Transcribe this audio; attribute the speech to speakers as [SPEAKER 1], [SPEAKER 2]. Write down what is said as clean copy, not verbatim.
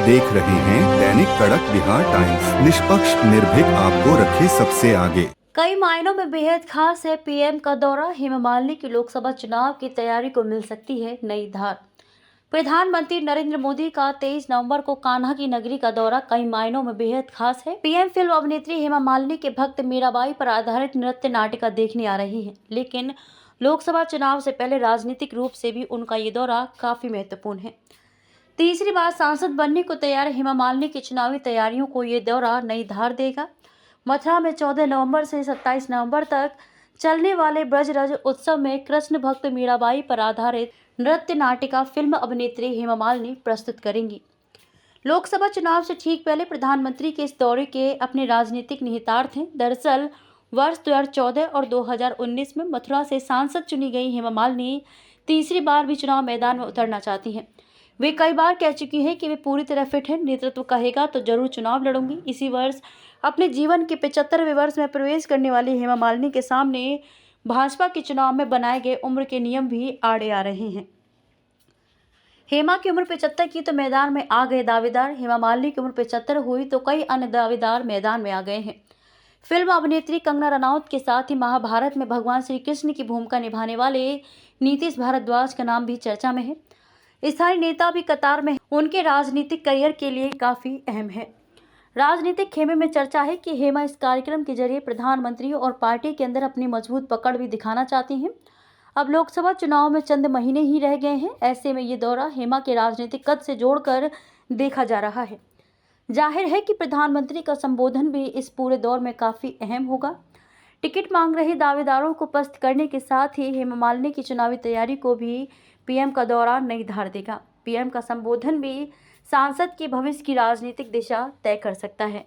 [SPEAKER 1] देख रहे हैं दैनिक कड़क बिहार टाइम्स, निष्पक्ष निर्भीक आपको रखे सबसे आगे।
[SPEAKER 2] कई मायनों में बेहद खास है पीएम का दौरा। हेमा मालिनी की लोकसभा चुनाव की तैयारी को मिल सकती है नई धार। प्रधानमंत्री नरेंद्र मोदी का 23 नवंबर को कान्हा की नगरी का दौरा कई मायनों में बेहद खास है। पीएम फिल्म अभिनेत्री हेमा मालिनी के भक्त मीराबाई पर आधारित नृत्य नाटिका देखने आ रही है, लेकिन लोकसभा चुनाव से पहले राजनीतिक रूप से भी उनका ये दौरा काफी महत्वपूर्ण है। तीसरी बार सांसद बनने को तैयार हेमा मालिनी की चुनावी तैयारियों को ये दौरा नई धार देगा। मथुरा में 14 नवंबर से 27 नवंबर तक चलने वाले ब्रजरज उत्सव में कृष्ण भक्त मीराबाई पर आधारित नृत्य नाटिका फिल्म अभिनेत्री हेमा मालिनी प्रस्तुत करेंगी। लोकसभा चुनाव से ठीक पहले प्रधानमंत्री के इस दौरे के अपने राजनीतिक निहितार्थ हैं। दरअसल वर्ष 2014 और 2019 में मथुरा से सांसद चुनी गई हेमा मालिनी तीसरी बार भी चुनाव मैदान में उतरना चाहती हैं। वे कई बार कह चुकी हैं कि वे पूरी तरह फिट हैं, नेतृत्व कहेगा तो जरूर चुनाव लड़ूंगी। इसी वर्ष अपने जीवन के 75वें वर्ष में प्रवेश करने वाली हेमा मालिनी के सामने भाजपा के चुनाव में बनाए गए उम्र के नियम भी आड़े आ रहे हैं। हेमा की उम्र 75 की तो मैदान में आ गए दावेदार। हेमा मालिनी की उम्र 75 हुई तो कई अन्य दावेदार मैदान में आ गए हैं। फिल्म अभिनेत्री कंगना रनौत के साथ ही महाभारत में भगवान श्री कृष्ण की भूमिका निभाने वाले नीतीश भारद्वाज का नाम भी चर्चा में है। स्थानीय नेता भी कतार में उनके राजनीतिक करियर के लिए काफी अहम है। राजनीतिक खेमे में चर्चा है कि हेमा इस कार्यक्रम के जरिए प्रधानमंत्री और पार्टी के अंदर अपनी मजबूत पकड़ भी दिखाना चाहती हैं। अब लोकसभा चुनाव में चंद महीने ही रह गए हैं, ऐसे में ये दौरा हेमा के राजनीतिक कद से जोड़कर देखा जा रहा है। जाहिर है कि प्रधानमंत्री का संबोधन भी इस पूरे दौर में काफी अहम होगा। टिकट मांग रहे दावेदारों को पस्त करने के साथ ही हेमा मालिनी की चुनावी तैयारी को भी पीएम का दौरा नई धार देगा। पीएम का संबोधन भी सांसद के भविष्य की राजनीतिक दिशा तय कर सकता है।